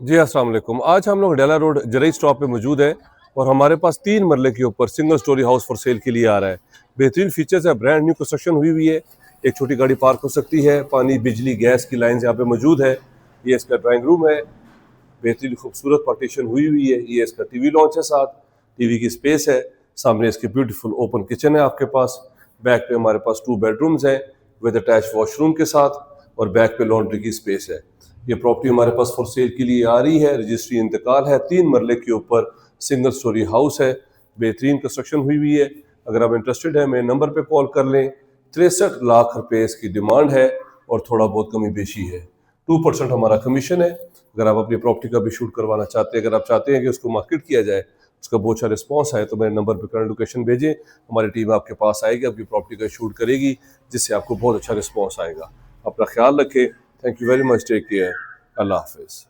जी अस्सलाम वालेकुम। आज हम लोग डेला रोड जरई स्टॉप पे मौजूद है और हमारे पास 3 मरले के ऊपर single storey house for sale के लिए आ रहा है। बेहतरीन फीचर्स है, ब्रांड न्यू कंस्ट्रक्शन हुई है। एक छोटी गाड़ी पार्क हो सकती है, पानी बिजली गैस की लाइन यहाँ पे मौजूद है। ये इसका ड्राइंग रूम है, बेहतरीन खूबसूरत पार्टीशन हुई है। ये इसका टीवी लॉन्च है, साथ टीवी की स्पेस है। सामने इसके ब्यूटीफुल ओपन किचन है आपके पास। बैक पे हमारे पास 2 बेडरूम्स हैं विद अटैच वॉशरूम के साथ, और बैक पे लॉन्ड्री की स्पेस है। ये प्रॉपर्टी हमारे पास फॉर सेल के लिए आ रही है, रजिस्ट्री इंतकाल है। 3 मरले के ऊपर सिंगल स्टोरी हाउस है, बेहतरीन कंस्ट्रक्शन हुई है। अगर आप इंटरेस्टेड हैं मेरे नंबर पे कॉल कर लें। 63 लाख रुपए इसकी डिमांड है और थोड़ा बहुत कमी बेशी है। 2% हमारा कमीशन है। अगर आप अपनी प्रॉपर्टी का भी शूट करवाना चाहते हैं, अगर आप चाहते हैं कि उसको मार्केट किया जाए, उसका बहुत अच्छा रिस्पॉन्स आए, तो मेरे नंबर पर करंट लोकेशन भेजें। हमारी टीम आपके पास आएगी, आपकी प्रॉपर्टी का शूट करेगी, जिससे आपको बहुत अच्छा रिस्पॉन्स आएगा। अपना ख्याल रखें। Thank you very much. Take care. अल्लाह हाफिज़।